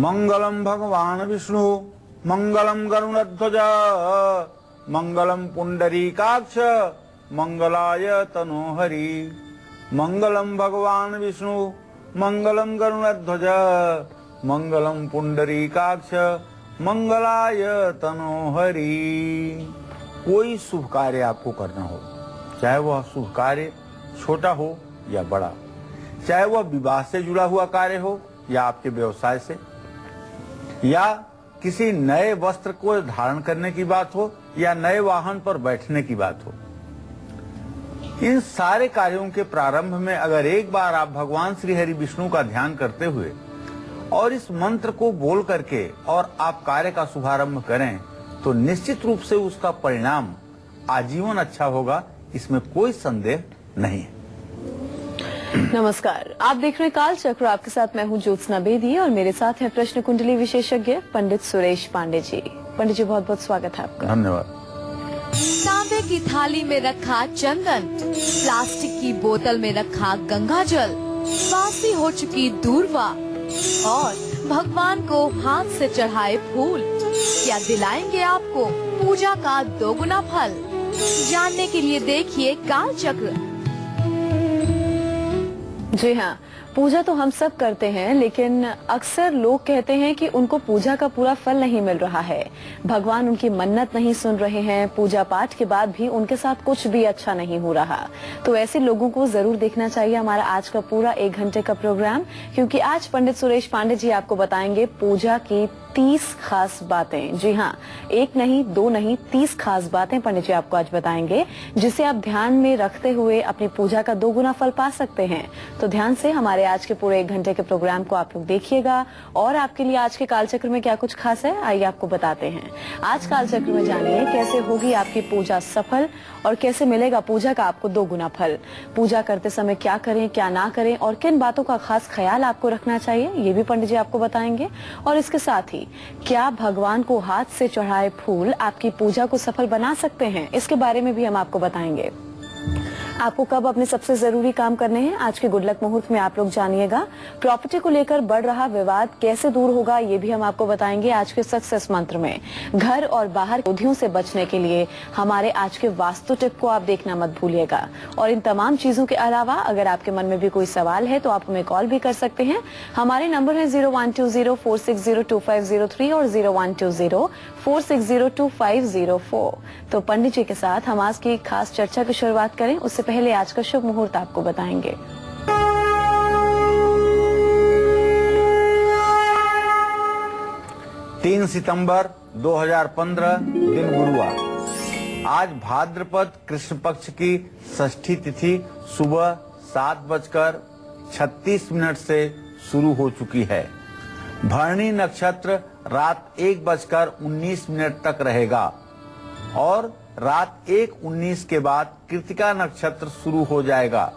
मंगलम भगवान विष्णु मंगलम गरुड़ध्वज मंगलम पुंडरीकाक्ष मंगलाय तनोहरि। मंगलम भगवान विष्णु मंगलम गरुड़ध्वज मंगलम पुंडरीकाक्ष मंगलाय तनोहरि। कोई शुभ कार्य आपको करना हो, चाहे वह शुभ कार्य छोटा हो या बड़ा, चाहे वह विवाह से जुड़ा हुआ कार्य हो या आपके व्यवसाय से, या किसी नए वस्त्र को धारण करने की बात हो या नए वाहन पर बैठने की बात हो, इन सारे कार्यों के प्रारंभ में अगर एक बार आप भगवान श्री हरि विष्णु का ध्यान करते हुए और इस मंत्र को बोल करके और आप कार्य का शुभारंभ करें तो निश्चित रूप से उसका परिणाम आजीवन अच्छा होगा, इसमें कोई संदेह नहीं है। नमस्कार, आप देख रहे हैं काल चक्र। आपके साथ मैं हूं ज्योत्सना बेदी और मेरे साथ हैं प्रश्न कुंडली विशेषज्ञ पंडित सुरेश पांडे जी। पंडित जी, बहुत बहुत स्वागत है आपका। धन्यवाद। तांबे की थाली में रखा चंदन, प्लास्टिक की बोतल में रखा गंगा जल, बासी हो चुकी दूर्वा और भगवान को हाथ से चढ़ाए फूल क्या दिलाएंगे आपको पूजा का दोगुना फल? जानने के लिए देखिए काल चक्र। जी हाँ, पूजा तो हम सब करते हैं, लेकिन अक्सर लोग कहते हैं कि उनको पूजा का पूरा फल नहीं मिल रहा है, भगवान उनकी मन्नत नहीं सुन रहे हैं, पूजा पाठ के बाद भी उनके साथ कुछ भी अच्छा नहीं हो रहा। तो ऐसे लोगों को जरूर देखना चाहिए हमारा आज का पूरा 1 घंटे का प्रोग्राम, क्योंकि आज पंडित सुरेश पांडे जी आपको बताएंगे पूजा की 30 खास बातें। जी हाँ, 1 नहीं 2 नहीं 30 खास बातें पंडित जी आपको आज बताएंगे, जिसे आप ध्यान में रखते हुए अपनी पूजा का 2 गुना फल पा सकते हैं। तो ध्यान से हमारे आज के पूरे 1 घंटे के प्रोग्राम को आप लोग देखिएगा और आपके लिए आज के कालचक्र में क्या कुछ खास है, आइए आपको बताते हैं। आज कालचक्र में जानिए कैसे होगी आपकी पूजा सफल और कैसे मिलेगा पूजा का आपको 2 गुना फल। पूजा करते समय क्या करें क्या ना करें और किन बातों का खास ख्याल आपको रखना चाहिए, ये भी पंडित जी आपको बताएंगे। और इसके साथ ही क्या भगवान को हाथ से चढ़ाए फूल आपकी पूजा को सफल बना सकते हैं, इसके बारे में भी हम आपको बताएंगे। आपको कब अपने सबसे जरूरी काम करने हैं, आज के गुड लक मुहूर्त में आप लोग जानिएगा। प्रॉपर्टी को लेकर बढ़ रहा विवाद कैसे दूर होगा, ये भी हम आपको बताएंगे आज के सक्सेस मंत्र में। घर और बाहर विरोधियों से बचने के लिए हमारे आज के वास्तु टिप को आप देखना मत भूलिएगा। और इन तमाम चीजों के अलावा अगर आपके मन में भी कोई सवाल है तो आप हमें कॉल भी कर सकते हैं। हमारे नंबर है 012046025003 और 012046025004। तो पंडित जी के साथ हम आज की खास चर्चा की शुरुआत करें, उससे पहले आज का शुभ मुहूर्त आपको बताएंगे। 3 सितंबर 2015 दिन गुरुवार। आज भाद्रपद कृष्ण पक्ष की षष्ठी तिथि सुबह 7:36 से शुरू हो चुकी है। भरणी नक्षत्र रात 1:19 तक रहेगा और रात 1:19 के बाद कृतिका नक्षत्र शुरू हो जाएगा।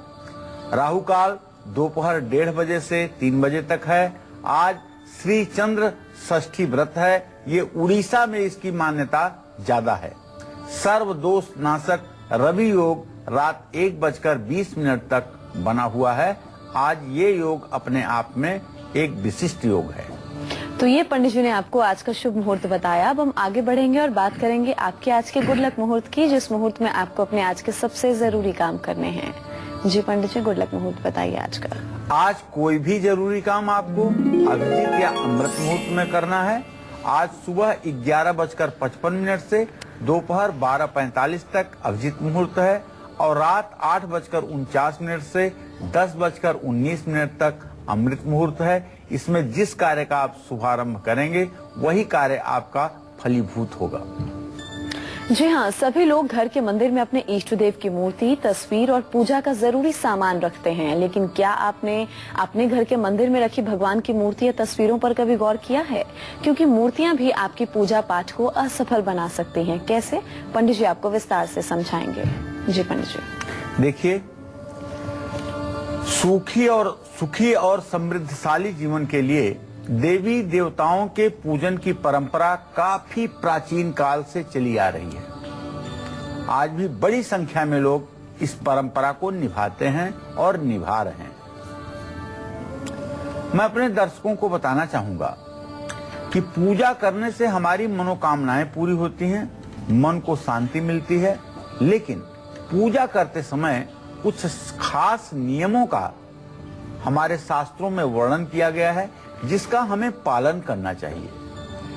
राहु काल दोपहर 1:30 बजे से 3 बजे तक है। आज श्री चंद्र षष्ठी व्रत है, ये उड़ीसा में इसकी मान्यता ज्यादा है। सर्व दोष नाशक रवि योग रात 1:20 तक बना हुआ है। आज ये योग अपने आप में एक विशिष्ट योग है। तो ये पंडित जी ने आपको आज का शुभ मुहूर्त बताया। अब हम आगे बढ़ेंगे और बात करेंगे आपके आज के गुड लक मुहूर्त की, जिस मुहूर्त में आपको अपने आज के सबसे जरूरी काम करने हैं। जी पंडित जी, गुड लक मुहूर्त बताइए आज का। आज कोई भी जरूरी काम आपको अभिजीत या अमृत मुहूर्त में करना है। आज सुबह 11:55 से दोपहर 12:45 तक अभिजीत मुहूर्त है और रात 8:49 से 10:19 तक अमृत मुहूर्त है। इसमें जिस कार्य का आप शुभारंभ करेंगे वही कार्य आपका फलीभूत होगा। जी हाँ, सभी लोग घर के मंदिर में अपने इष्ट देव की मूर्ति, तस्वीर और पूजा का जरूरी सामान रखते हैं, लेकिन क्या आपने अपने घर के मंदिर में रखी भगवान की मूर्ति या तस्वीरों पर कभी गौर किया है? क्योंकि मूर्तियां भी आपकी पूजा पाठ को असफल बना सकती हैं। कैसे, पंडित जी आपको विस्तार से समझाएंगे। जी पंडित जी। देखिए, सुखी और समृद्धशाली जीवन के लिए देवी देवताओं के पूजन की परंपरा काफी प्राचीन काल से चली आ रही है। आज भी बड़ी संख्या में लोग इस परंपरा को निभाते हैं और निभा रहे हैं। मैं अपने दर्शकों को बताना चाहूंगा कि पूजा करने से हमारी मनोकामनाएं पूरी होती हैं, मन को शांति मिलती है, लेकिन पूजा करते समय कुछ खास नियमों का हमारे शास्त्रों में वर्णन किया गया है, जिसका हमें पालन करना चाहिए,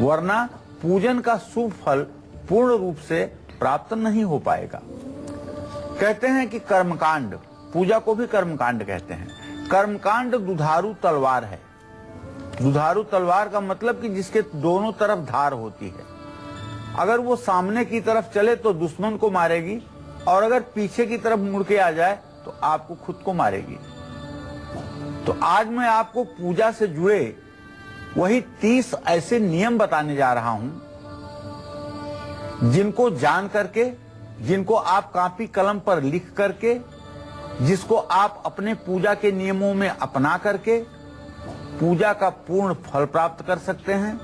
वरना पूजन का शुभ फल पूर्ण रूप से प्राप्त नहीं हो पाएगा। कहते हैं कि कर्मकांड, पूजा को भी कर्मकांड कहते हैं। कर्मकांड दुधारू तलवार है। दुधारू तलवार का मतलब कि जिसके दोनों तरफ धार होती है। अगर वो सामने की तरफ चले तो दुश्मन को मारेगी, और अगर पीछे की तरफ मुड़ के आ जाए तो आपको खुद को मारेगी। तो आज मैं आपको पूजा से जुड़े वही 30 ऐसे नियम बताने जा रहा हूं, जिनको जान करके, जिनको आप कॉपी कलम पर लिख करके, जिसको आप अपने पूजा के नियमों में अपना करके पूजा का पूर्ण फल प्राप्त कर सकते हैं।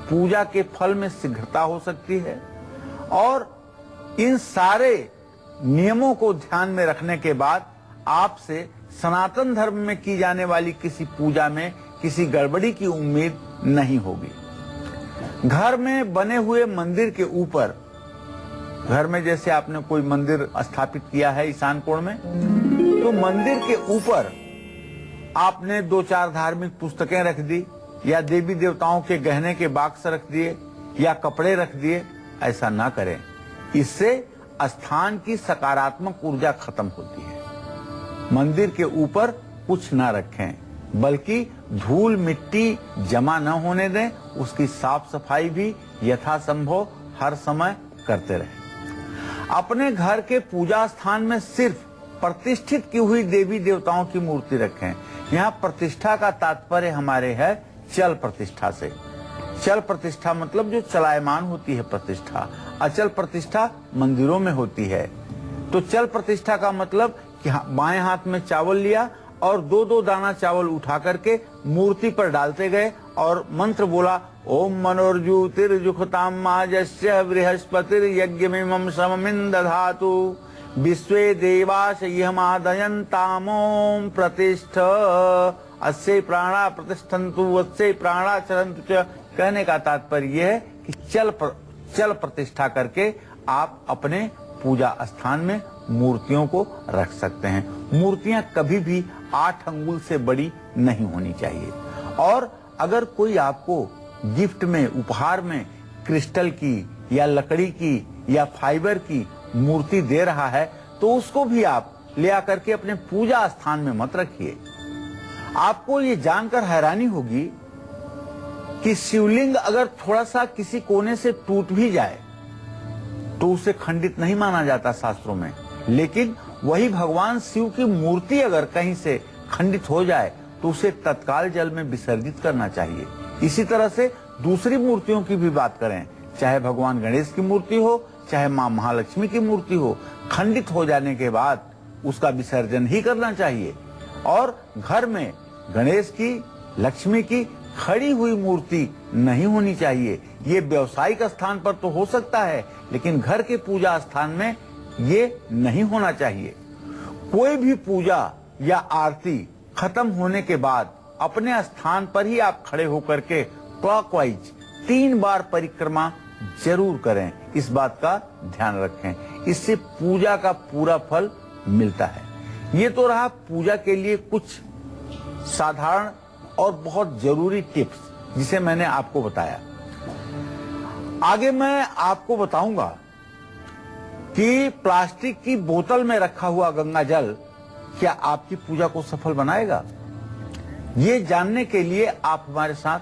पूजा के फल में शीघ्रता हो सकती है। और इन सारे नियमों को ध्यान में रखने के बाद आपसे सनातन धर्म में की जाने वाली किसी पूजा में किसी गड़बड़ी की उम्मीद नहीं होगी। घर में बने हुए मंदिर के ऊपर, घर में जैसे आपने कोई मंदिर स्थापित किया है ईशान कोण में, तो मंदिर के ऊपर आपने 2-4 धार्मिक पुस्तकें रख दी, या देवी देवताओं के गहने के बाक्स रख दिए, या कपड़े रख दिए। ऐसा ना करें, इससे स्थान की सकारात्मक ऊर्जा खत्म होती है। मंदिर के ऊपर कुछ ना रखें, बल्कि धूल मिट्टी जमा न होने दें। उसकी साफ सफाई भी यथासंभव हर समय करते रहें। अपने घर के पूजा स्थान में सिर्फ प्रतिष्ठित की हुई देवी देवताओं की मूर्ति रखें। यहाँ प्रतिष्ठा का तात्पर्य हमारे है चल प्रतिष्ठा से। चल प्रतिष्ठा मतलब जो चलायमान होती है प्रतिष्ठा। अचल प्रतिष्ठा मंदिरों में होती है। तो चल प्रतिष्ठा का मतलब कि बाएं हाथ में चावल लिया और 2-2 दाना चावल उठा करके मूर्ति पर डालते गए और मंत्र बोला, ओम मनोर्जुतिर्जुखताम माजस्य बृहस्पतिर्यज्ञमिमं सममिं दधातु विश्वे देवास इहमादयन्तामों प्रतिष्ठ अस्ये प्राणा प्रतिष्ठन्तु अस्ये प्राणा चरन्तु च। कहने का तात्पर्य यह है कि चल प्रतिष्ठा करके आप अपने पूजा स्थान में मूर्तियों को रख सकते हैं। मूर्तियां कभी भी 8 अंगुल से बड़ी नहीं होनी चाहिए। और अगर कोई आपको गिफ्ट में, उपहार में क्रिस्टल की या लकड़ी की या फाइबर की मूर्ति दे रहा है, तो उसको भी आप ले आकर के अपने पूजा स्थान में मत रखिए। आपको ये जानकर हैरानी होगी कि शिवलिंग अगर थोड़ा सा किसी कोने से टूट भी जाए तो उसे खंडित नहीं माना जाता शास्त्रों में, लेकिन वही भगवान शिव की मूर्ति अगर कहीं से खंडित हो जाए तो उसे तत्काल जल में विसर्जित करना चाहिए। इसी तरह से दूसरी मूर्तियों की भी बात करें, चाहे भगवान गणेश की मूर्ति हो, चाहे मां महालक्ष्मी की मूर्ति हो, खंडित हो जाने के बाद उसका विसर्जन ही करना चाहिए। और घर में गणेश की, लक्ष्मी की खड़ी हुई मूर्ति नहीं होनी चाहिए। ये व्यावसायिक स्थान पर तो हो सकता है, लेकिन घर के पूजा स्थान में ये नहीं होना चाहिए। कोई भी पूजा या आरती खत्म होने के बाद अपने स्थान पर ही आप खड़े होकर के क्लॉकवाइज 3 बार परिक्रमा जरूर करें। इस बात का ध्यान रखें, इससे पूजा का पूरा फल मिलता है। ये तो रहा पूजा के लिए कुछ साधारण और बहुत जरूरी टिप्स, जिसे मैंने आपको बताया। आगे मैं आपको बताऊंगा कि प्लास्टिक की बोतल में रखा हुआ गंगा जल क्या आपकी पूजा को सफल बनाएगा। ये जानने के लिए आप हमारे साथ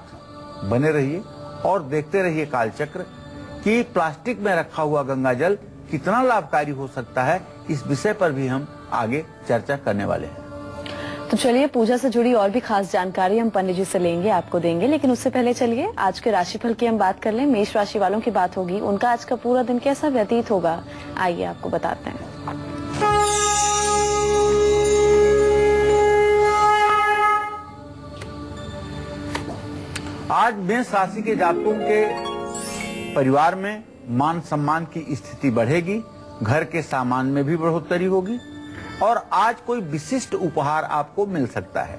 बने रहिए और देखते रहिए कालचक्र कि प्लास्टिक में रखा हुआ गंगा जल कितना लाभकारी हो सकता है। इस विषय पर भी हम आगे चर्चा करने वाले हैं। तो चलिए, पूजा से जुड़ी और भी खास जानकारी हम पंडित जी से लेंगे, आपको देंगे, लेकिन उससे पहले चलिए आज के राशिफल की हम बात कर लें। मेष राशि वालों की बात होगी, उनका आज का पूरा दिन कैसा व्यतीत होगा, आइए आपको बताते हैं। आज मेष राशि के जातकों के परिवार में मान सम्मान की स्थिति बढ़ेगी, घर के सामान में भी बढ़ोतरी होगी और आज कोई विशिष्ट उपहार आपको मिल सकता है।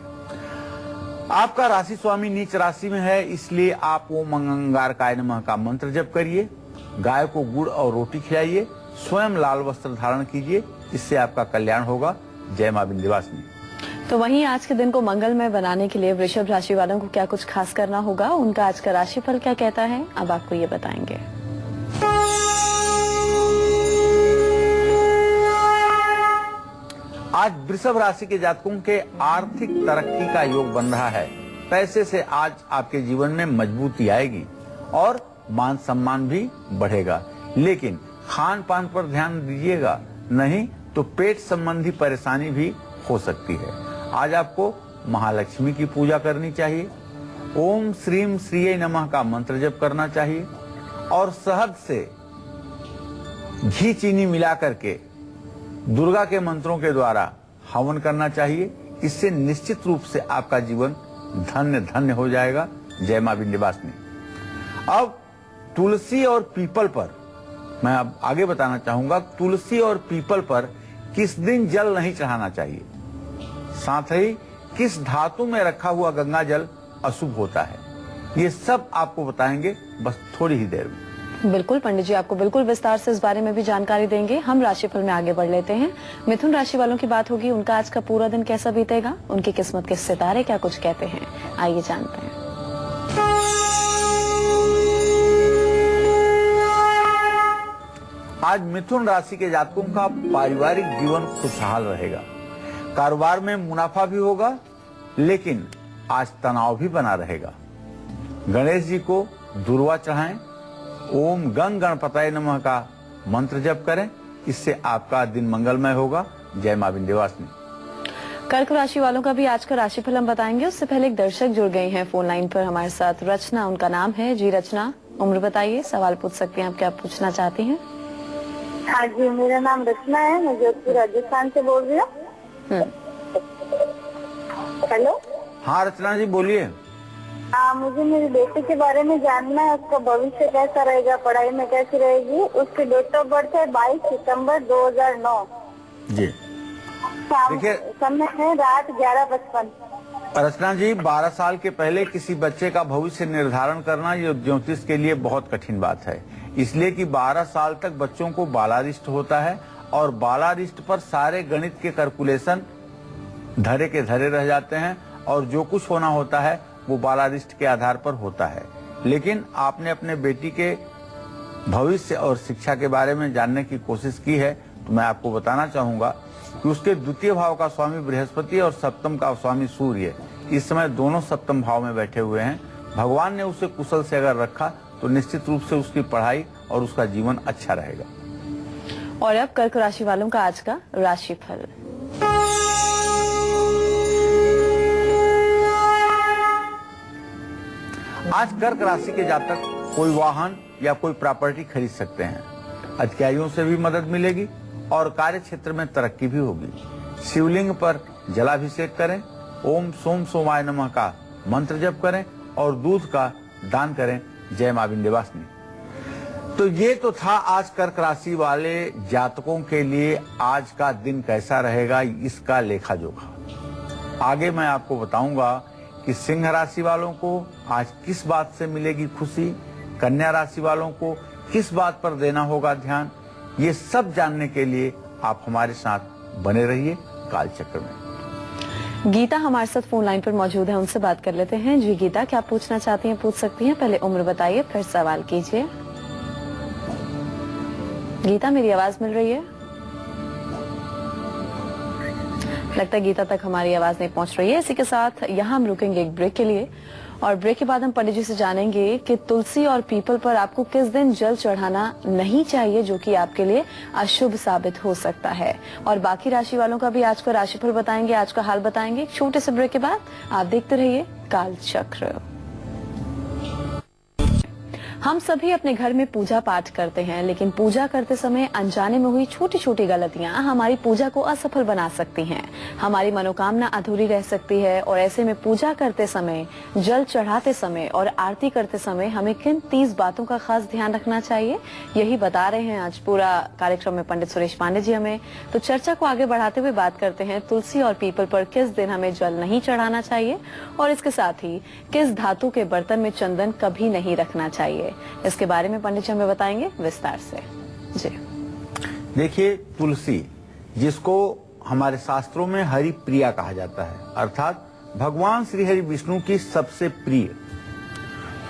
आपका राशि स्वामी नीच राशि में है, इसलिए आप ओम अंगारकाय नमः का मंत्र जप करिए, गाय को गुड़ और रोटी खिलाइए, स्वयं लाल वस्त्र धारण कीजिए, इससे आपका कल्याण होगा। जय मां विंध्यवासिनी। तो वहीं आज के दिन को मंगलमय बनाने के लिए वृषभ राशि वालों को क्या कुछ खास करना होगा, उनका आज का राशिफल क्या कहता है, अब आपको ये बताएंगे। आज वृषभ राशि के जातकों के आर्थिक तरक्की का योग बन रहा है। पैसे से आज आपके जीवन में मजबूती आएगी और मान सम्मान भी बढ़ेगा, लेकिन खान पान पर ध्यान दीजिएगा, नहीं तो पेट संबंधी परेशानी भी हो सकती है। आज आपको महालक्ष्मी की पूजा करनी चाहिए, ओम श्रीम श्रीये नमः का मंत्र जप करना चाहिए और शहद से घी चीनी मिला करके दुर्गा के मंत्रों के द्वारा हवन करना चाहिए। इससे निश्चित रूप से आपका जीवन धन्य धन्य हो जाएगा। जय मां विंध्यवासिनी। अब तुलसी और पीपल पर मैं अब आगे बताना चाहूंगा, तुलसी और पीपल पर किस दिन जल नहीं चढ़ाना चाहिए, साथ ही किस धातु में रखा हुआ गंगा जल अशुभ होता है, ये सब आपको बताएंगे बस थोड़ी ही देर में। बिल्कुल पंडित जी आपको बिल्कुल विस्तार से इस बारे में भी जानकारी देंगे। हम राशिफल में आगे बढ़ लेते हैं। मिथुन राशि वालों की बात होगी, उनका आज का पूरा दिन कैसा बीतेगा, उनकी किस्मत के सितारे क्या कुछ कहते हैं, आइए जानते हैं। आज मिथुन राशि के जातकों का पारिवारिक जीवन खुशहाल रहेगा, कारोबार में मुनाफा भी होगा, लेकिन आज तनाव भी बना रहेगा। गणेश जी को दुर्वा चढ़ाएं, ओम गंग गणपतये नमः का मंत्र जप करें, इससे आपका दिन मंगलमय होगा। जय मां विंध्यवासिनी। कर्क राशि वालों का भी आज का राशिफल हम बताएंगे, उससे पहले एक दर्शक जुड़ गए हैं फोन लाइन पर हमारे साथ, रचना उनका नाम है। जी रचना, उम्र बताइए, सवाल पूछ सकते हैं, आप क्या पूछना चाहती हैं? हाँ जी, मेरा नाम रचना है, मैं जोधपुर राजस्थान से बोल रही हूँ। हेलो। हाँ रचना जी बोलिए। मुझे मेरी बेटी के बारे में जानना है, उसका भविष्य कैसा रहेगा, पढ़ाई में कैसी रहेगी। उसकी डेट ऑफ बर्थ है 22 सितंबर 2009 जी। देखिए समय है रात 11:55। रचना जी 12 साल के पहले किसी बच्चे का भविष्य निर्धारण करना ये ज्योतिष के लिए बहुत कठिन बात है, इसलिए कि 12 साल तक बच्चों को बालारिष्ट होता है और बालारिष्ट पर सारे गणित के कैलकुलेशन धरे के धरे रह जाते हैं और जो कुछ होना होता है वो बालारिष्ट के आधार पर होता है। लेकिन आपने अपने बेटी के भविष्य और शिक्षा के बारे में जानने की कोशिश की है, तो मैं आपको बताना चाहूंगा कि उसके द्वितीय भाव का स्वामी बृहस्पति और सप्तम का स्वामी सूर्य इस समय दोनों सप्तम भाव में बैठे हुए हैं। भगवान ने उसे कुशल से अगर रखा तो निश्चित रूप से उसकी पढ़ाई और उसका जीवन अच्छा रहेगा। और अब कर्क राशि वालों का आज का राशिफल। आज कर्क राशि के जातक कोई वाहन या कोई प्रॉपर्टी खरीद सकते हैं, अधिकारियों से भी मदद मिलेगी और कार्य क्षेत्र में तरक्की भी होगी। शिवलिंग पर जलाभिषेक करें, ओम सोम सोमाय नमः का मंत्र जप करें और दूध का दान करें। जय मां विंध्यवासिनी। तो ये तो था आज कर्क राशि वाले जातकों के लिए आज का दिन कैसा रहेगा इसका लेखा जोखा। आगे मैं आपको बताऊंगा कि सिंह राशि वालों को आज किस बात से मिलेगी खुशी, कन्या राशि वालों को किस बात पर देना होगा ध्यान, ये सब जानने के लिए आप हमारे साथ बने रहिए कालचक्र में। गीता हमारे साथ फोन लाइन पर मौजूद है, उनसे बात कर लेते हैं। जी गीता, क्या पूछना चाहती हैं, पूछ सकती हैं, पहले उम्र बताइए फिर सवाल कीजिए। गीता मेरी आवाज मिल रही है? लगता है गीता तक हमारी आवाज नहीं पहुंच रही है। इसी के साथ यहाँ हम रुकेंगे एक ब्रेक के लिए और ब्रेक के बाद हम पंडित जी से जानेंगे कि तुलसी और पीपल पर आपको किस दिन जल चढ़ाना नहीं चाहिए, जो कि आपके लिए अशुभ साबित हो सकता है। और बाकी राशि वालों का भी आज का राशिफल बताएंगे, आज का हाल बताएंगे। एक छोटे से ब्रेक के बाद आप देखते रहिए काल चक्र। हम सभी अपने घर में पूजा पाठ करते हैं, लेकिन पूजा करते समय अनजाने में हुई छोटी छोटी गलतियां हमारी पूजा को असफल बना सकती हैं। हमारी मनोकामना अधूरी रह सकती है और ऐसे में पूजा करते समय, जल चढ़ाते समय और आरती करते समय हमें किन 30 बातों का खास ध्यान रखना चाहिए, यही बता रहे हैं आज पूरा कार्यक्रम में पंडित सुरेश पांडे जी हमें। तो चर्चा को आगे बढ़ाते हुए बात करते हैं तुलसी और पीपल पर किस दिन हमें जल नहीं चढ़ाना चाहिए और इसके साथ ही किस धातु के बर्तन में चंदन कभी नहीं रखना चाहिए। इसके बारे में पंडित जी हमें बताएंगे विस्तार से। जी देखिए, तुलसी जिसको हमारे शास्त्रों में हरि प्रिया कहा जाता है, अर्थात भगवान श्री हरि विष्णु की सबसे प्रिय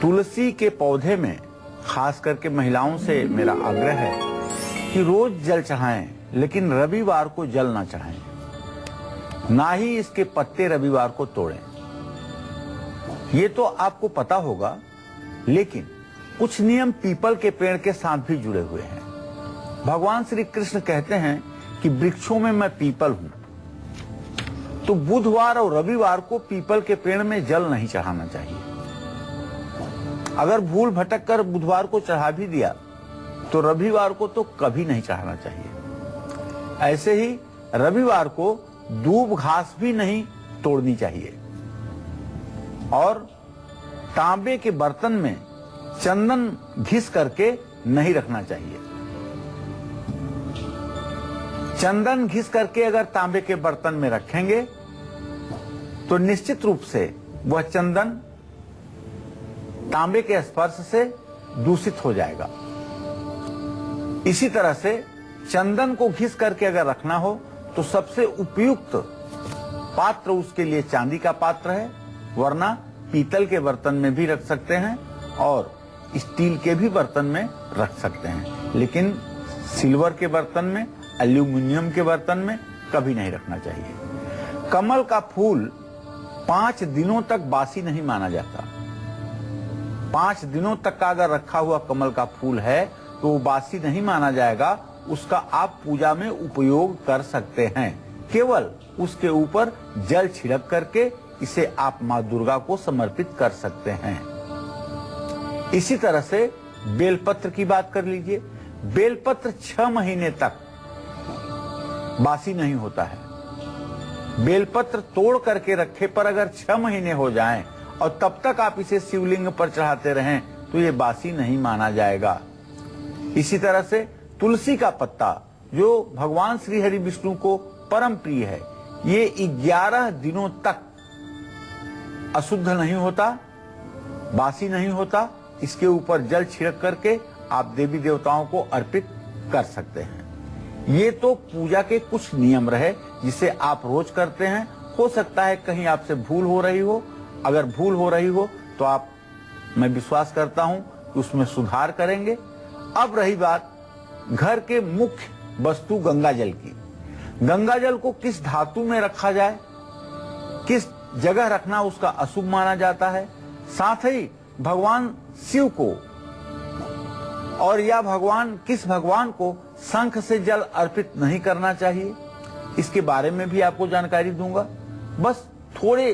तुलसी के पौधे में खास करके महिलाओं से मेरा आग्रह है कि रोज जल चढ़ाएं, लेकिन रविवार को जल ना चढ़ाएं, ना ही इसके पत्ते रविवार को तोड़ें। ये तो आपको पता होगा, लेकिन कुछ नियम पीपल के पेड़ के साथ भी जुड़े हुए हैं। भगवान श्री कृष्ण कहते हैं कि वृक्षों में मैं पीपल हूं, तो बुधवार और रविवार को पीपल के पेड़ में जल नहीं चढ़ाना चाहिए। अगर भूल भटक कर बुधवार को चढ़ा भी दिया तो रविवार को तो कभी नहीं चढ़ाना चाहिए। ऐसे ही रविवार को दूब घास भी नहीं तोड़नी चाहिए और तांबे के बर्तन में चंदन घिस करके नहीं रखना चाहिए। चंदन घिस करके अगर तांबे के बर्तन में रखेंगे तो निश्चित रूप से वह चंदन तांबे के स्पर्श से दूषित हो जाएगा। इसी तरह से चंदन को घिस करके अगर रखना हो तो सबसे उपयुक्त पात्र उसके लिए चांदी का पात्र है, वरना पीतल के बर्तन में भी रख सकते हैं और स्टील के भी बर्तन में रख सकते हैं, लेकिन सिल्वर के बर्तन में, एल्यूमिनियम के बर्तन में कभी नहीं रखना चाहिए। कमल का फूल 5 दिनों तक बासी नहीं माना जाता। 5 दिनों तक का अगर रखा हुआ कमल का फूल है तो वो बासी नहीं माना जाएगा, उसका आप पूजा में उपयोग कर सकते हैं। केवल उसके ऊपर जल छिड़क करके इसे आप मां दुर्गा को समर्पित कर सकते हैं। इसी तरह से बेलपत्र की बात कर लीजिए। बेलपत्र 6 महीने तक बासी नहीं होता है। बेलपत्र तोड़ करके रखे पर अगर 6 महीने हो जाएं और तब तक आप इसे शिवलिंग पर चढ़ाते रहें तो ये बासी नहीं माना जाएगा। इसी तरह से तुलसी का पत्ता जो भगवान श्री हरि विष्णु को परम प्रिय है, ये 11 दिनों तक अशुद्ध नहीं होता, बासी नहीं होता। इसके ऊपर जल छिड़क करके आप देवी देवताओं को अर्पित कर सकते हैं। ये तो पूजा के कुछ नियम रहे जिसे आप रोज करते हैं। हो सकता है कहीं आपसे भूल हो रही हो, अगर भूल हो रही हो तो आप, मैं विश्वास करता हूं कि उसमें सुधार करेंगे। अब रही बात घर के मुख्य वस्तु गंगा जल की। गंगा जल को किस धातु में रखा जाए, किस जगह रखना उसका अशुभ माना जाता है। साथ ही भगवान शिव को और या किस भगवान को शंख से जल अर्पित नहीं करना चाहिए, इसके बारे में भी आपको जानकारी दूंगा। बस थोड़े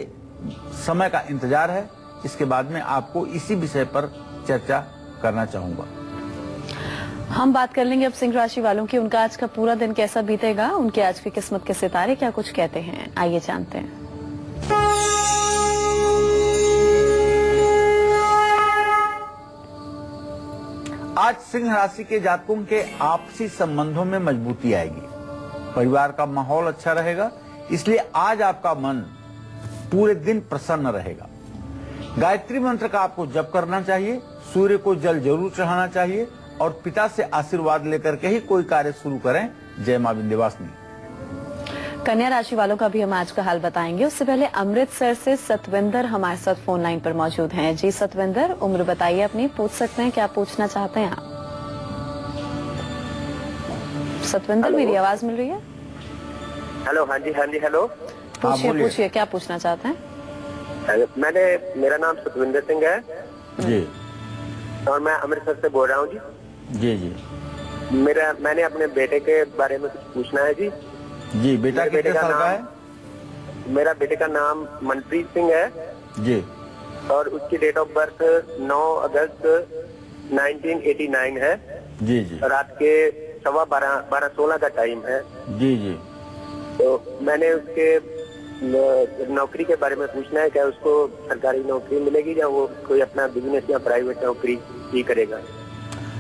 समय का इंतजार है, इसके बाद में आपको इसी विषय पर चर्चा करना चाहूंगा। हम बात कर लेंगे अब सिंह राशि वालों की। उनका आज का पूरा दिन कैसा बीतेगा, उनके आज की किस्मत के सितारे क्या कुछ कहते हैं, आइए जानते हैं। आज सिंह राशि के जातकों के आपसी संबंधों में मजबूती आएगी, परिवार का माहौल अच्छा रहेगा, इसलिए आज आपका मन पूरे दिन प्रसन्न रहेगा। गायत्री मंत्र का आपको जप करना चाहिए, सूर्य को जल जरूर चढ़ाना चाहिए और पिता से आशीर्वाद लेकर के ही कोई कार्य शुरू करें। जय मां विंध्यवासिनी। कन्या राशि वालों का भी हम आज का हाल बताएंगे। उससे पहले अमृतसर से सतविंदर हमारे साथ फोन लाइन पर मौजूद हैं। जी सतविंदर, उम्र बताइए अपनी, पूछ सकते हैं क्या पूछना चाहते हैं आप? सतविंदर, मेरी आवाज मिल रही है? हेलो, हाँ जी हेलो। पूछिए क्या पूछना चाहते हैं? मेरा नाम सतविंदर सिंह है जी, और मैं अमृतसर से बोल रहा हूँ जी। जी। मैंने अपने बेटे के बारे में कुछ पूछना है जी। जी, बेटा कितने साल का है? मेरा बेटे का नाम मनप्रीत सिंह है जी, और उसकी डेट ऑफ बर्थ 9 अगस्त 1989 है। जी जी रात के 12:16 का टाइम है। जी जी। तो मैंने उसके नौकरी के बारे में पूछना है, क्या उसको सरकारी नौकरी मिलेगी या वो कोई अपना बिजनेस या प्राइवेट नौकरी ही करेगा?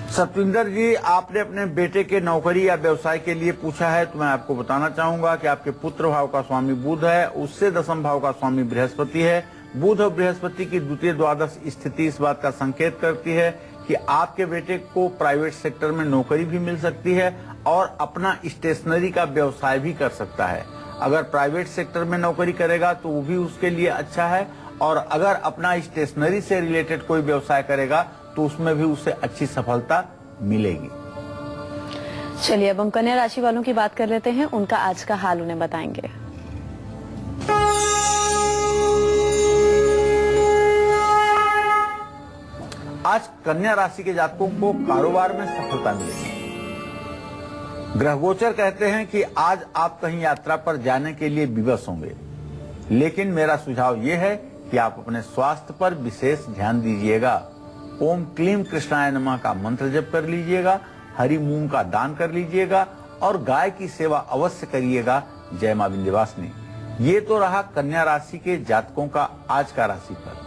सतविंदर जी, आपने अपने बेटे के नौकरी या व्यवसाय के लिए पूछा है, तो मैं आपको बताना चाहूंगा कि आपके पुत्र भाव का स्वामी बुध है, उससे दशम भाव का स्वामी बृहस्पति है। बुध और बृहस्पति की द्वितीय द्वादश स्थिति इस बात का संकेत करती है कि आपके बेटे को प्राइवेट सेक्टर में नौकरी भी मिल सकती है और अपना स्टेशनरी का व्यवसाय भी कर सकता है। अगर प्राइवेट सेक्टर में नौकरी करेगा तो वो भी उसके लिए अच्छा है, और अगर अपना स्टेशनरी से रिलेटेड कोई व्यवसाय करेगा तो उसमें भी उसे अच्छी सफलता मिलेगी। चलिए अब हम कन्या राशि वालों की बात कर लेते हैं, उनका आज का हाल उन्हें बताएंगे। आज कन्या राशि के जातकों को कारोबार में सफलता मिलेगी। ग्रह गोचर कहते हैं कि आज आप कहीं यात्रा पर जाने के लिए विवश होंगे, लेकिन मेरा सुझाव ये है कि आप अपने स्वास्थ्य पर विशेष ध्यान दीजिएगा। ओम क्लीम कृष्णाय नमः का मंत्र जप कर लीजिएगा, हरी मूंग का दान कर लीजिएगा और गाय की सेवा अवश्य करिएगा। जय मां विंध्यवासिनी। ये तो रहा कन्या राशि के जातकों का आज का राशिफल।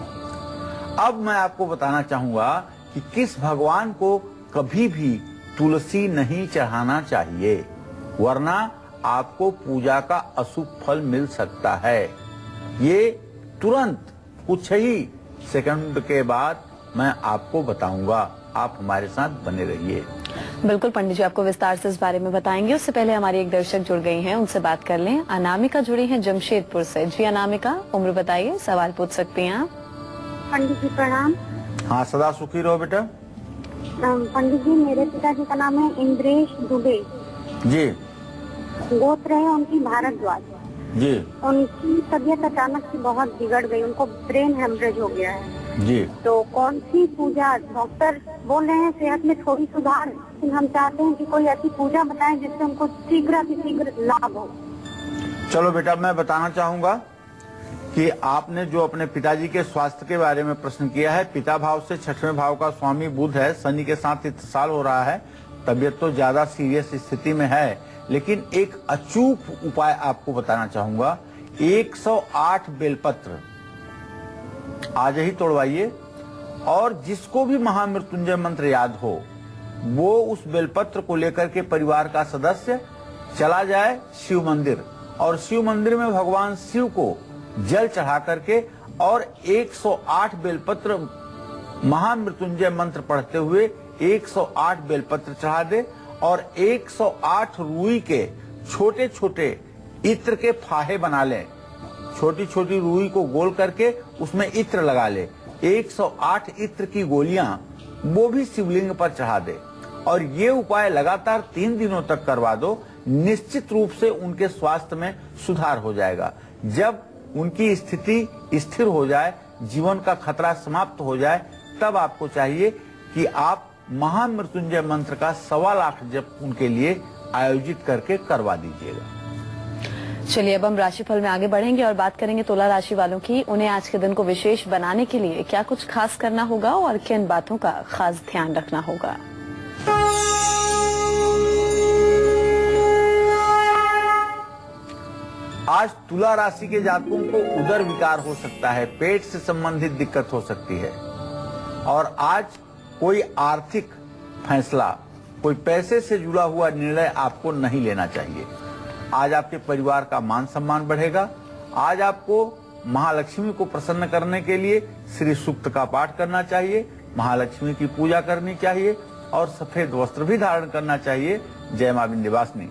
अब मैं आपको बताना चाहूंगा कि किस भगवान को कभी भी तुलसी नहीं चढ़ाना चाहिए, वरना आपको पूजा का अशुभ फल मिल सकता है। ये तुरंत कुछ ही सेकंड के बाद मैं आपको बताऊंगा। आप हमारे साथ बने रहिए। बिल्कुल पंडित जी आपको विस्तार से इस बारे में बताएंगे। उससे पहले हमारी एक दर्शक जुड़ गई हैं, उनसे बात कर लें। अनामिका जुड़ी हैं जमशेदपुर से। जी अनामिका, उम्र बताइए, सवाल पूछ सकती हैं आप। पंडित जी प्रणाम। हाँ, सदा सुखी रहो बेटा। पंडित जी, मेरे पिताजी का नाम है इंद्रेश दुबे जी गोत्र है उनकी भारद्वाज जी उनकी तबीयत अचानक से बहुत बिगड़ गई, उनको ब्रेन हेमरेज हो गया है। जी। तो कौन सी पूजा, डॉक्टर बोल रहे हैं सेहत में थोड़ी सुधार, लेकिन हम चाहते हैं कि कोई ऐसी पूजा बताएं जिससे उनको शीघ्र लाभ हो। चलो बेटा, मैं बताना चाहूंगा कि आपने जो अपने पिताजी के स्वास्थ्य के बारे में प्रश्न किया है, पिता भाव से छठवें भाव का स्वामी बुध है, शनि के साथ इत्तेसाल हो रहा है। तबीयत तो ज्यादा सीरियस स्थिति में है, लेकिन एक अचूक उपाय आपको बताना चाहूंगा। 108 बेलपत्र आज ही तोड़वाइए, और जिसको भी महामृत्युंजय मंत्र याद हो वो उस बेलपत्र को लेकर के परिवार का सदस्य चला जाए शिव मंदिर, और शिव मंदिर में भगवान शिव को जल चढ़ा करके और 108 बेलपत्र महामृत्युंजय मंत्र पढ़ते हुए 108 बेलपत्र चढ़ा दे, और 108 रुई के छोटे छोटे इत्र के फाहे बना ले। छोटी छोटी रुई को गोल करके उसमें इत्र लगा ले। 108 इत्र की गोलियां वो भी शिवलिंग पर चढ़ा दे, और ये उपाय लगातार 3 दिनों तक करवा दो। निश्चित रूप से उनके स्वास्थ्य में सुधार हो जाएगा। जब उनकी स्थिति स्थिर हो जाए, जीवन का खतरा समाप्त हो जाए, तब आपको चाहिए कि आप महामृत्युंजय मंत्र का 1.25 लाख जप उनके लिए आयोजित करके करवा दीजिएगा। चलिए अब हम राशिफल में आगे बढ़ेंगे और बात करेंगे तुला राशि वालों की। उन्हें आज के दिन को विशेष बनाने के लिए क्या कुछ खास करना होगा और किन बातों का खास ध्यान रखना होगा। आज तुला राशि के जातकों को उदर विकार हो सकता है, पेट से संबंधित दिक्कत हो सकती है, और आज कोई आर्थिक फैसला, कोई पैसे से जुड़ा हुआ निर्णय आपको नहीं लेना चाहिए। आज आपके परिवार का मान सम्मान बढ़ेगा। आज आपको महालक्ष्मी को प्रसन्न करने के लिए श्री सूक्त का पाठ करना चाहिए, महालक्ष्मी की पूजा करनी चाहिए और सफेद वस्त्र भी धारण करना चाहिए। जय मां विंध्यवासिनी।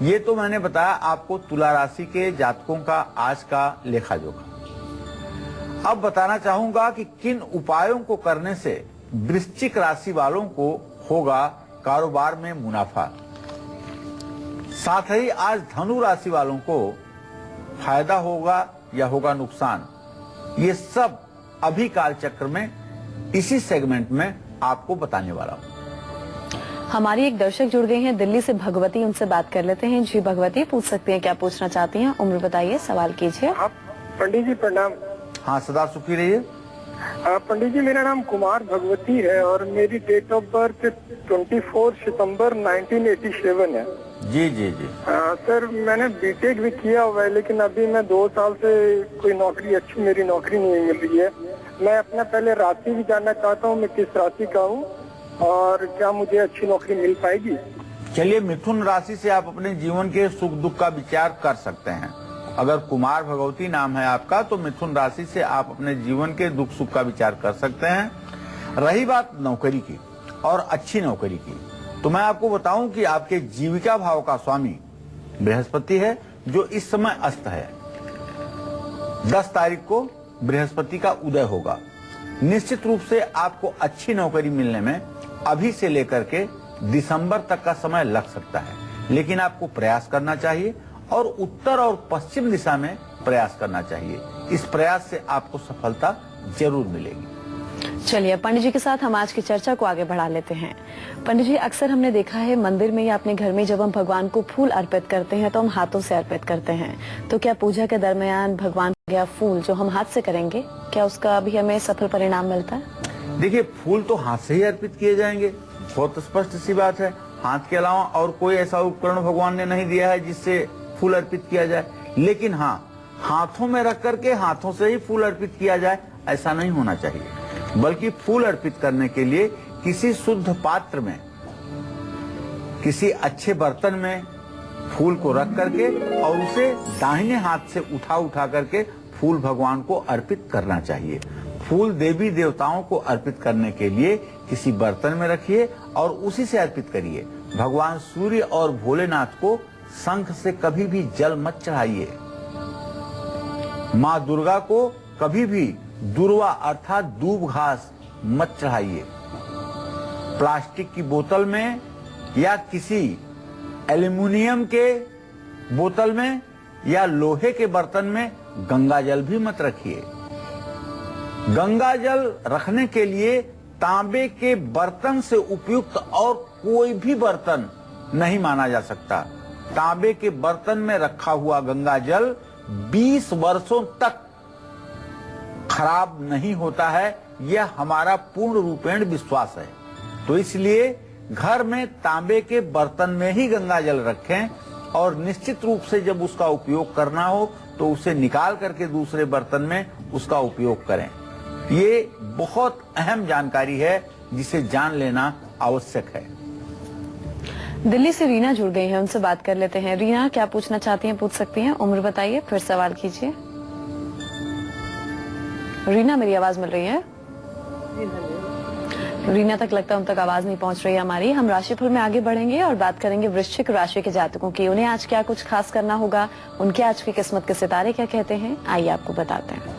ये तो मैंने बताया आपको तुला राशि के जातकों का आज का लेखा जोखा। अब बताना चाहूंगा कि किन उपायों को करने से वृश्चिक राशि वालों को होगा कारोबार में मुनाफा। साथ ही आज धनु राशि वालों को फायदा होगा या होगा नुकसान, ये सब अभी कालचक्र में इसी सेगमेंट में आपको बताने वाला हूं। हमारी एक दर्शक जुड़ गई हैं दिल्ली से, भगवती, उनसे बात कर लेते हैं। जी भगवती, पूछ सकती हैं, क्या पूछना चाहती हैं? उम्र बताइए, सवाल कीजिए। पंडित जी प्रणाम। हाँ, सदा सुखी रहिए। पंडित जी, मेरा नाम कुमार भगवती है और मेरी डेट ऑफ बर्थ 24 सितंबर 1987 है। जी जी जी। सर, मैंने बीटेक भी किया हुआ है, लेकिन अभी मैं 2 साल से कोई नौकरी, अच्छी मेरी नौकरी नहीं मिल रही है। मैं अपना पहले राशि भी जानना चाहता हूँ, मैं किस राशि का हूँ और क्या मुझे अच्छी नौकरी मिल पाएगी? चलिए, मिथुन राशि से आप अपने जीवन के सुख दुख का विचार कर सकते हैं। अगर कुमार भगवती नाम है आपका, तो मिथुन राशि से आप अपने जीवन के दुख सुख का विचार कर सकते हैं। रही बात नौकरी की और अच्छी नौकरी की, तो मैं आपको बताऊं कि आपके जीविका भाव का स्वामी बृहस्पति है, जो इस समय अस्त है। 10 तारीख को बृहस्पति का उदय होगा। निश्चित रूप से आपको अच्छी नौकरी मिलने में अभी से लेकर के दिसंबर तक का समय लग सकता है, लेकिन आपको प्रयास करना चाहिए और उत्तर और पश्चिम दिशा में प्रयास करना चाहिए। इस प्रयास से आपको सफलता जरूर मिलेगी। चलिए, पंडित जी के साथ हम आज की चर्चा को आगे बढ़ा लेते हैं। पंडित जी, अक्सर हमने देखा है मंदिर में या अपने घर में जब हम भगवान को फूल अर्पित करते हैं तो हम हाथों से अर्पित करते हैं। तो क्या पूजा के दरमियान भगवान का फूल जो हम हाथ से करेंगे, क्या उसका भी हमें सफल परिणाम मिलता है? देखिए, फूल तो हाथ से ही अर्पित किए जाएंगे, बहुत स्पष्ट सी बात है। हाथ के अलावा और कोई ऐसा उपकरण भगवान ने नहीं दिया है जिससे फूल अर्पित किया जाए। लेकिन हाँ, हाथों में रख करके हाथों से ही फूल अर्पित किया जाए, ऐसा नहीं होना चाहिए। बल्कि फूल अर्पित करने के लिए किसी शुद्ध पात्र में, किसी अच्छे बर्तन में फूल को रख करके और उसे दाहिने हाथ से उठा करके फूल भगवान को अर्पित करना चाहिए। फूल देवी देवताओं को अर्पित करने के लिए किसी बर्तन में रखिए और उसी से अर्पित करिए। भगवान सूर्य और भोलेनाथ को शंख से कभी भी जल मत चढ़ाइए। माँ दुर्गा को कभी भी दुर्वा अर्थात दूब घास मत चढ़ाइए। प्लास्टिक की बोतल में या किसी एल्युमिनियम के बोतल में या लोहे के बर्तन में गंगा जल भी मत रखिए। गंगा जल रखने के लिए तांबे के बर्तन से उपयुक्त और कोई भी बर्तन नहीं माना जा सकता। तांबे के बर्तन में रखा हुआ गंगा जल 20 वर्षों तक खराब नहीं होता है, यह हमारा पूर्ण रूपेण विश्वास है। तो इसलिए घर में तांबे के बर्तन में ही गंगा जल रखें और निश्चित रूप से जब उसका उपयोग करना हो तो उसे निकाल करके दूसरे बर्तन में उसका उपयोग करें। ये बहुत अहम जानकारी है जिसे जान लेना आवश्यक है। दिल्ली से रीना जुड़ गई है, उनसे बात कर लेते हैं। रीना, क्या पूछना चाहती हैं? पूछ सकती हैं। उम्र बताइए, फिर सवाल कीजिए। रीना, मेरी आवाज मिल रही है? रीना तक लगता है उन तक आवाज नहीं पहुंच रही है हमारी। हम राशिफल में आगे बढ़ेंगे और बात करेंगे वृश्चिक राशि के जातकों की। उन्हें आज क्या कुछ खास करना होगा, उनके आज की किस्मत के सितारे क्या कहते हैं, आइए आपको बताते हैं।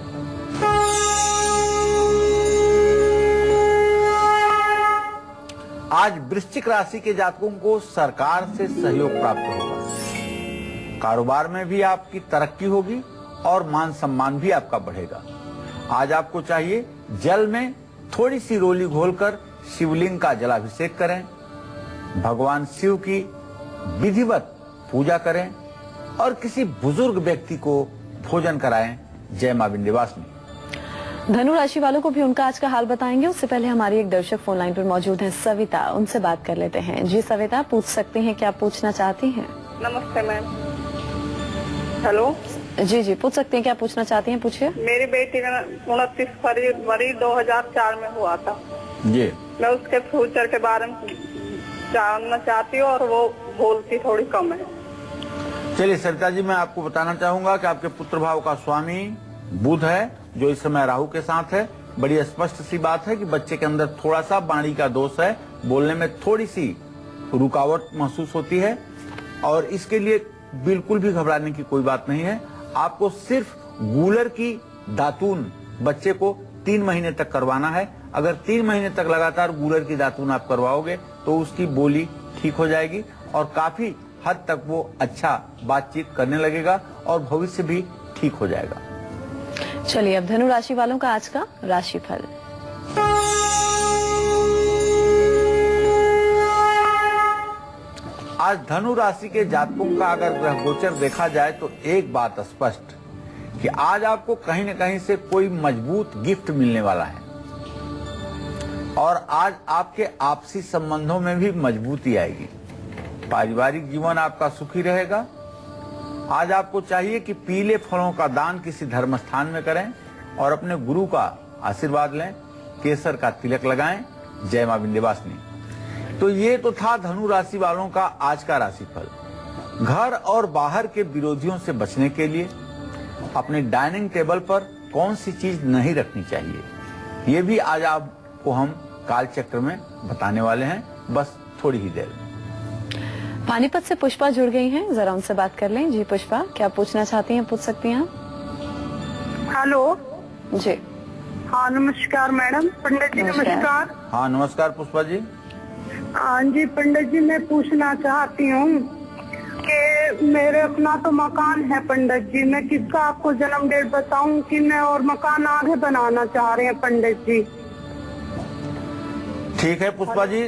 आज वृश्चिक राशि के जातकों को सरकार से सहयोग प्राप्त होगा। कारोबार में भी आपकी तरक्की होगी और मान सम्मान भी आपका बढ़ेगा। आज आपको चाहिए जल में थोड़ी सी रोली घोलकर शिवलिंग का जलाभिषेक करें, भगवान शिव की विधिवत पूजा करें और किसी बुजुर्ग व्यक्ति को भोजन कराएं। जय मां विंध्यवासिनी। धनु राशि वालों को भी उनका आज का हाल बताएंगे। उससे पहले हमारी एक दर्शक फोन लाइन पर मौजूद है, सविता, उनसे बात कर लेते हैं। जी सविता, पूछ सकती हैं, क्या पूछना चाहती हैं? नमस्ते मैम। हेलो। जी जी, पूछ सकती हैं, क्या पूछना चाहती हैं, पूछिए। मेरी बेटी का 29 फरवरी 2004 में हुआ था जी। मैं उसके फ्यूचर के बारे में जानना चाहती हूँ और वो बोलती थोड़ी कम है। चलिए सरिता जी, मैं आपको बताना चाहूंगा कि आपके पुत्र भाव का स्वामी बुध है, जो इस समय राहु के साथ है। बड़ी स्पष्ट सी बात है कि बच्चे के अंदर थोड़ा सा वाणी का दोष है, बोलने में थोड़ी सी रुकावट महसूस होती है और इसके लिए बिल्कुल भी घबराने की कोई बात नहीं है। आपको सिर्फ गूलर की दातून बच्चे को 3 महीने तक करवाना है। अगर 3 महीने तक लगातार गूलर की दातून आप करवाओगे तो उसकी बोली ठीक हो जाएगी और काफी हद तक वो अच्छा बातचीत करने लगेगा और भविष्य भी ठीक हो जाएगा। चलिए, अब धनु राशि वालों का आज का राशिफल। आज धनु राशि के जातकों का अगर ग्रह गोचर देखा जाए तो एक बात स्पष्ट कि आज आपको कहीं न कहीं से कोई मजबूत गिफ्ट मिलने वाला है और आज आपके आपसी संबंधों में भी मजबूती आएगी। पारिवारिक जीवन आपका सुखी रहेगा। आज आपको चाहिए कि पीले फलों का दान किसी धर्म स्थान में करें और अपने गुरु का आशीर्वाद लें, केसर का तिलक लगाएं। जय मां विंध्यवासिनी। तो ये तो था धनु राशि वालों का आज का राशिफल। घर और बाहर के विरोधियों से बचने के लिए अपने डाइनिंग टेबल पर कौन सी चीज नहीं रखनी चाहिए, ये भी आज आपको हम कालचक्र में बताने वाले हैं, बस थोड़ी ही देर में। पानीपत से पुष्पा जुड़ गई हैं, जरा उनसे बात कर लें। जी पुष्पा, क्या पूछना चाहती हैं, पूछ सकती हैं आप। हेलो जी। हाँ नमस्कार मैडम। पंडित जी नमस्कार। हाँ नमस्कार पुष्पा जी। हाँ जी पंडित जी, मैं पूछना चाहती हूँ कि मेरे अपना तो मकान है पंडित जी, मैं किसका आपको जन्म डेट बताऊं कि मैं और मकान आगे बनाना चाह रहे हैं पंडित जी। ठीक है पुष्पा जी,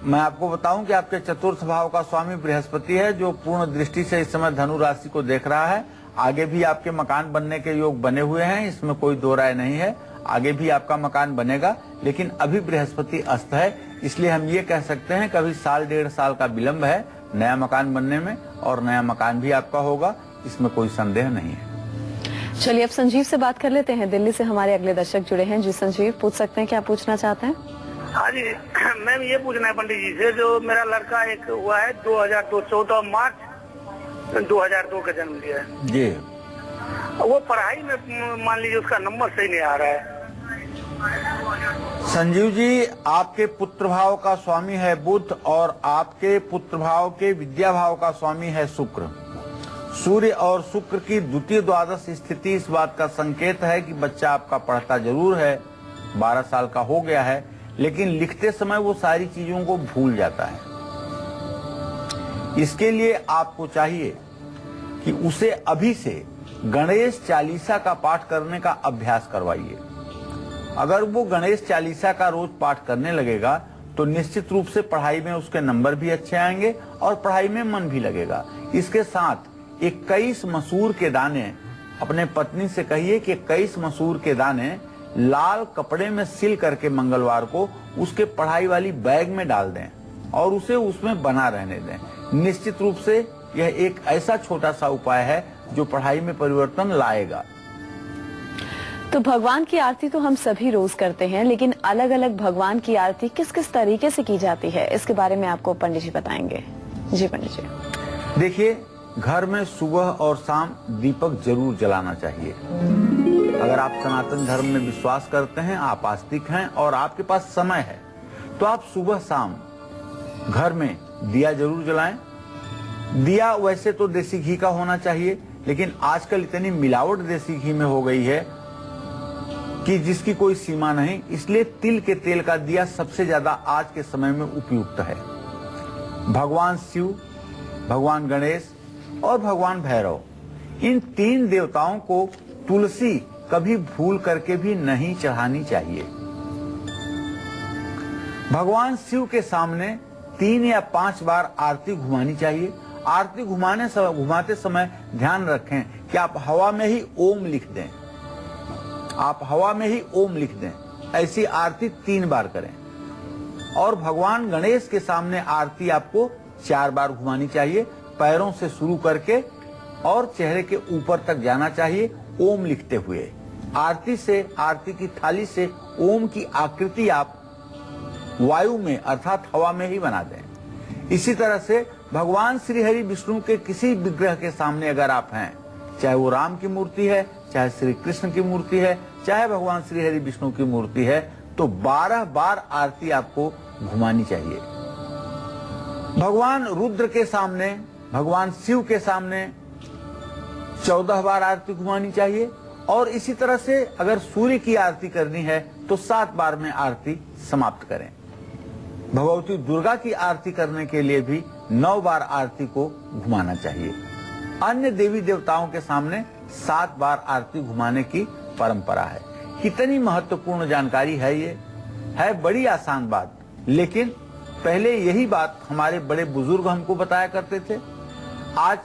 मैं आपको बताऊं कि आपके चतुर्थ भाव का स्वामी बृहस्पति है, जो पूर्ण दृष्टि से इस समय धनु राशि को देख रहा है। आगे भी आपके मकान बनने के योग बने हुए हैं, इसमें कोई दो राय नहीं है। आगे भी आपका मकान बनेगा, लेकिन अभी बृहस्पति अस्त है, इसलिए हम ये कह सकते हैं कि अभी साल डेढ़ साल का विलंब है नया मकान बनने में, और नया मकान भी आपका होगा, इसमें कोई संदेह नहीं है। चलिए अब संजीव से बात कर लेते हैं। दिल्ली से हमारे अगले दर्शक जुड़े हैं। जी संजीव, पूछ सकते हैं, क्या पूछना चाहते हैं। हाँ जी, मैम ये पूछना है पंडित जी से, जो मेरा लड़का एक हुआ है 2002 14 मार्च 2002 का जन्म लिया है जी, वो पढ़ाई में मान लीजिए उसका नंबर सही नहीं आ रहा है। संजीव जी, आपके पुत्र भाव का स्वामी है बुध और आपके पुत्र भाव के विद्या भाव का स्वामी है शुक्र। सूर्य और शुक्र की द्वितीय द्वादश स्थिति इस बात का संकेत है कि बच्चा आपका पढ़ता जरूर है, 12 साल का हो गया है, लेकिन लिखते समय वो सारी चीजों को भूल जाता है। इसके लिए आपको चाहिए कि उसे अभी से गणेश चालीसा का पाठ करने का अभ्यास करवाइए। अगर वो गणेश चालीसा का रोज पाठ करने लगेगा तो निश्चित रूप से पढ़ाई में उसके नंबर भी अच्छे आएंगे और पढ़ाई में मन भी लगेगा। इसके साथ 21 मसूर के दाने, अपने पत्नी से कहिए कि 21 मसूर के दाने लाल कपड़े में सिल करके मंगलवार को उसके पढ़ाई वाली बैग में डाल दें और उसे उसमें बना रहने दें। निश्चित रूप से यह एक ऐसा छोटा सा उपाय है जो पढ़ाई में परिवर्तन लाएगा। तो भगवान की आरती तो हम सभी रोज करते हैं, लेकिन अलग अलग भगवान की आरती किस किस तरीके से की जाती है, इसके बारे में आपको पंडित जी बताएंगे। जी पंडित जी। देखिए, घर में सुबह और शाम दीपक जरूर जलाना चाहिए। अगर आप सनातन धर्म में विश्वास करते हैं, आप आस्तिक हैं और आपके पास समय है, तो आप सुबह शाम घर में दिया जरूर जलाएं। दिया वैसे तो देसी घी का होना चाहिए, लेकिन आजकल इतनी मिलावट देसी घी में हो गई है कि जिसकी कोई सीमा नहीं, इसलिए तिल के तेल का दिया सबसे ज्यादा आज के समय में उपयुक्त है। भगवान शिव, भगवान गणेश और भगवान भैरव, इन 3 देवताओं को तुलसी कभी भूल करके भी नहीं चढ़ानी चाहिए। भगवान शिव के सामने 3 या 5 बार आरती घुमानी चाहिए। आरती घुमाते समय ध्यान रखें कि आप हवा में ही ओम लिख दें। आप हवा में ही ओम लिख दें। ऐसी आरती 3 बार करें। और भगवान गणेश के सामने आरती आपको 4 बार घुमानी चाहिए, पैरों से शुरू करके और चेहरे के ऊपर तक जाना चाहिए ओम लिखते हुए। आरती की थाली से ओम की आकृति आप वायु में अर्थात हवा में ही बना दें। इसी तरह से भगवान श्री हरि विष्णु के किसी विग्रह के सामने अगर आप हैं, चाहे वो राम की मूर्ति है, चाहे श्री कृष्ण की मूर्ति है, चाहे भगवान श्री हरि विष्णु की मूर्ति है, तो 12 बार आरती आपको घुमानी चाहिए। भगवान रुद्र के सामने, भगवान शिव के सामने 14 बार आरती घुमानी चाहिए। और इसी तरह से अगर सूर्य की आरती करनी है तो 7 बार में आरती समाप्त करें। भगवती दुर्गा की आरती करने के लिए भी 9 बार आरती को घुमाना चाहिए। अन्य देवी देवताओं के सामने 7 बार आरती घुमाने की परंपरा है। कितनी महत्वपूर्ण जानकारी है ये, है बड़ी आसान बात, लेकिन पहले यही बात हमारे बड़े बुजुर्ग हमको बताया करते थे। आज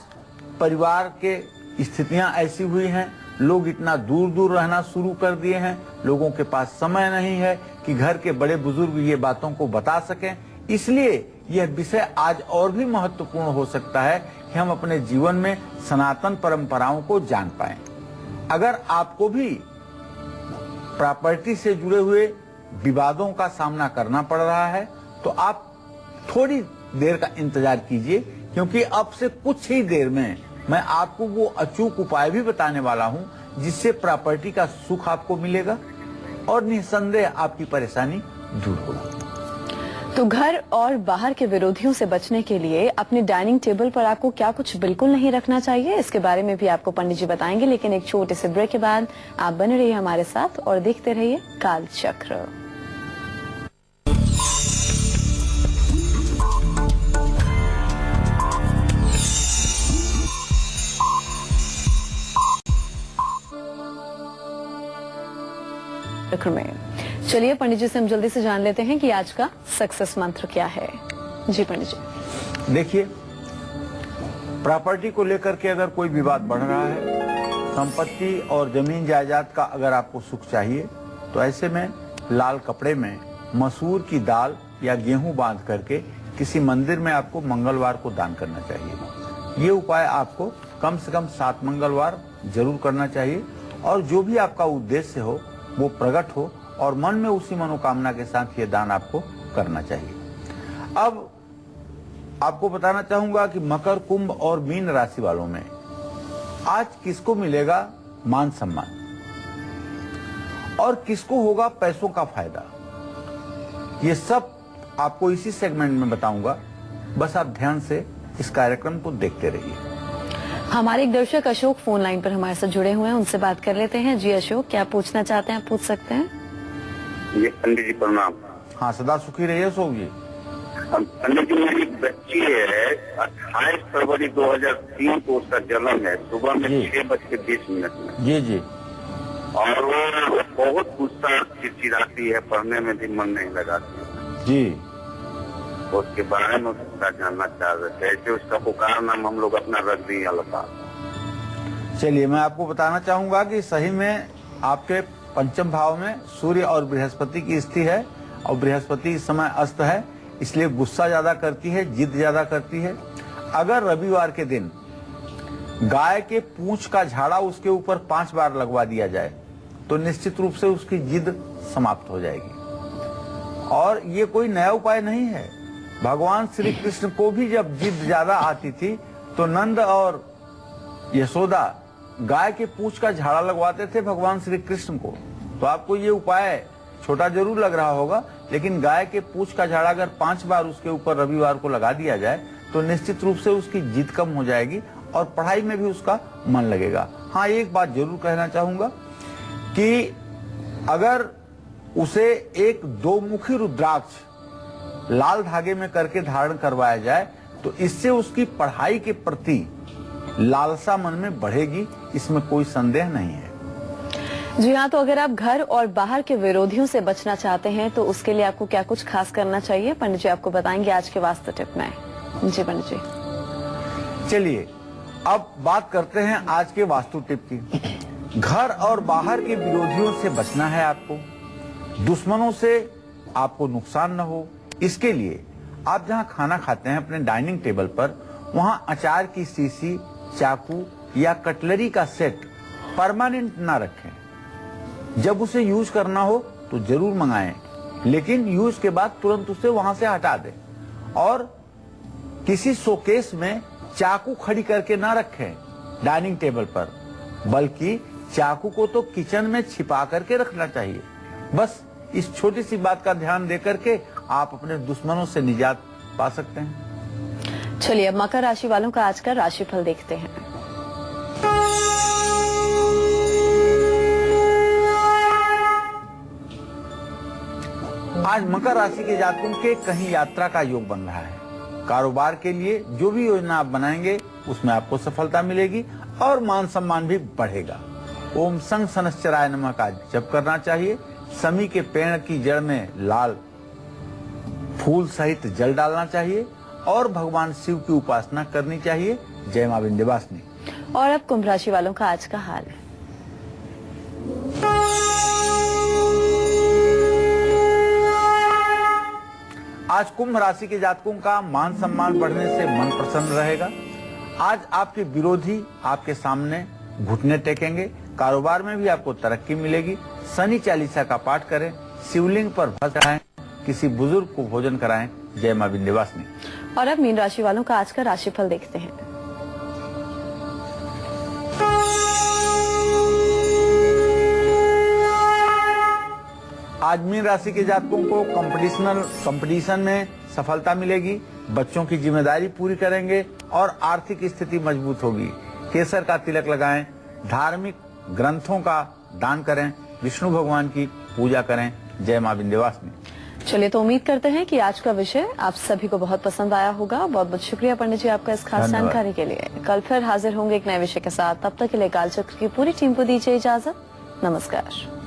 परिवार के स्थितियां ऐसी हुई हैं लोग इतना दूर दूर रहना शुरू कर दिए हैं, लोगों के पास समय नहीं है कि घर के बड़े बुजुर्ग ये बातों को बता सकें। इसलिए यह विषय आज और भी महत्वपूर्ण हो सकता है कि हम अपने जीवन में सनातन परंपराओं को जान पाएं। अगर आपको भी प्रॉपर्टी से जुड़े हुए विवादों का सामना करना पड़ रहा है तो आप थोड़ी देर का इंतजार कीजिए, क्योंकि अब से कुछ ही देर में मैं आपको वो अचूक उपाय भी बताने वाला हूं जिससे प्रॉपर्टी का सुख आपको मिलेगा और निसंदेह आपकी परेशानी दूर होगी। तो घर और बाहर के विरोधियों से बचने के लिए अपने डाइनिंग टेबल पर आपको क्या कुछ बिल्कुल नहीं रखना चाहिए, इसके बारे में भी आपको पंडित जी बताएंगे। लेकिन एक छोटे से ब्रेक के बाद आप बने रहिए हमारे साथ और देखते रहिए काल चक्र। में चलिए पंडित जी से हम जल्दी से जान लेते हैं कि आज का सक्सेस मंत्र क्या है। जी पंडित जी। देखिए, प्रॉपर्टी को लेकर के अगर कोई विवाद बढ़ रहा है, संपत्ति और जमीन जायदाद का अगर आपको सुख चाहिए तो ऐसे में लाल कपड़े में मसूर की दाल या गेहूं बांध करके किसी मंदिर में आपको मंगलवार को दान करना चाहिए। ये उपाय आपको कम से कम 7 मंगलवार जरूर करना चाहिए और जो भी आपका उद्देश्य हो वो प्रकट हो और मन में उसी मनोकामना के साथ ये दान आपको करना चाहिए। अब आपको बताना चाहूंगा कि मकर, कुंभ और मीन राशि वालों में आज किसको मिलेगा मान सम्मान और किसको होगा पैसों का फायदा, ये सब आपको इसी सेगमेंट में बताऊंगा। बस आप ध्यान से इस कार्यक्रम को देखते रहिए। हमारे एक दर्शक अशोक फोन लाइन पर हमारे साथ जुड़े हुए हैं, उनसे बात कर लेते हैं। जी अशोक, क्या पूछना चाहते हैं, आप पूछ सकते हैं। ये पंडित जी प्रणाम। हाँ, सदा सुखी रहिए अशोक जी। पंडित जी, मेरी बच्ची है 28 फरवरी 2003 को उसका जन्म है, सुबह में 6:20 में। जी जी। और वो बहुत गुस्सा चिड़चिड़ाती है, पढ़ने में भी मन नहीं लगाती जी। उसके बारे में उसका जानना चाह रहे थे, कैसे उसका पुकार नाम हम लोग अपना रख दिए अल्लाह। चलिए, मैं आपको बताना चाहूंगा कि सही में आपके पंचम भाव में सूर्य और बृहस्पति की स्थिति है और बृहस्पति इस समय अस्त है, इसलिए गुस्सा ज्यादा करती है, जिद ज्यादा करती है। अगर रविवार के दिन गाय के पूंछ का झाड़ा उसके ऊपर 5 बार लगवा दिया जाए तो निश्चित रूप से उसकी जिद समाप्त हो जाएगी। और ये कोई नया उपाय नहीं है, भगवान श्री कृष्ण को भी जब जिद ज्यादा आती थी तो नंद और यशोदा गाय के पूंछ का झाड़ा लगवाते थे भगवान श्री कृष्ण को। तो आपको ये उपाय छोटा जरूर लग रहा होगा, लेकिन गाय के पूंछ का झाड़ा अगर 5 बार उसके ऊपर रविवार को लगा दिया जाए तो निश्चित रूप से उसकी जिद कम हो जाएगी और पढ़ाई में भी उसका मन लगेगा। हाँ, एक बात जरूर कहना चाहूंगा कि अगर उसे एक 2-मुखी रुद्राक्ष लाल धागे में करके धारण करवाया जाए तो इससे उसकी पढ़ाई के प्रति लालसा मन में बढ़ेगी, इसमें कोई संदेह नहीं है। जी हाँ, तो अगर आप घर और बाहर के विरोधियों से बचना चाहते हैं तो उसके लिए आपको क्या कुछ खास करना चाहिए, पंडित जी आपको बताएंगे आज के वास्तु टिप में। जी पंडित जी। चलिए, अब बात करते हैं आज के वास्तु टिप की। घर और बाहर के विरोधियों से बचना है आपको, दुश्मनों से आपको नुकसान न हो, इसके लिए आप जहां खाना खाते हैं अपने डाइनिंग टेबल पर, वहां अचार की शीशी, चाकू या कटलरी का सेट परमानेंट ना रखें। जब उसे यूज करना हो तो जरूर मंगाएं, लेकिन यूज के बाद तुरंत उसे वहां से हटा दें। और किसी शोकेस में चाकू खड़ी करके ना रखें डाइनिंग टेबल पर, बल्कि चाकू को तो किचन में छिपा करके रखना चाहिए। बस इस छोटी सी बात का ध्यान देकर के आप अपने दुश्मनों से निजात पा सकते हैं। चलिए, अब मकर राशि वालों का आज का राशिफल देखते हैं। आज मकर राशि के जातकों के कहीं यात्रा का योग बन रहा है। कारोबार के लिए जो भी योजना आप बनाएंगे उसमें आपको सफलता मिलेगी और मान सम्मान भी बढ़ेगा। ओम संग शनश्चराय नमः का जप करना चाहिए। समी के पेड़ की जड़ में लाल फूल सहित जल डालना चाहिए और भगवान शिव की उपासना करनी चाहिए। जय मां विंध्यवासिनी। और अब कुंभ राशि वालों का आज का हाल है। आज कुंभ राशि के जातकों का मान सम्मान बढ़ने से मन प्रसन्न रहेगा। आज आपके विरोधी आपके सामने घुटने टेकेंगे। कारोबार में भी आपको तरक्की मिलेगी। शनि चालीसा का पाठ करें, शिवलिंग पर भस्म चढ़ाएं, किसी बुजुर्ग को भोजन कराएं। जय मां विंध्यवासिनी। और अब मीन राशि वालों का आज का राशिफल देखते हैं। आज मीन राशि के जातकों को कंपटीशन में सफलता मिलेगी। बच्चों की जिम्मेदारी पूरी करेंगे और आर्थिक स्थिति मजबूत होगी। केसर का तिलक लगाएं, धार्मिक ग्रंथों का दान करें, विष्णु भगवान की पूजा करें। जय मां विंध्यवासिनी। चलिए, तो उम्मीद करते हैं कि आज का विषय आप सभी को बहुत पसंद आया होगा। बहुत बहुत शुक्रिया पंडित जी आपका इस खास जानकारी के लिए। कल फिर हाजिर होंगे एक नए विषय के साथ। तब तक के लिए कालचक्र की पूरी टीम को दीजिए इजाजत। नमस्कार।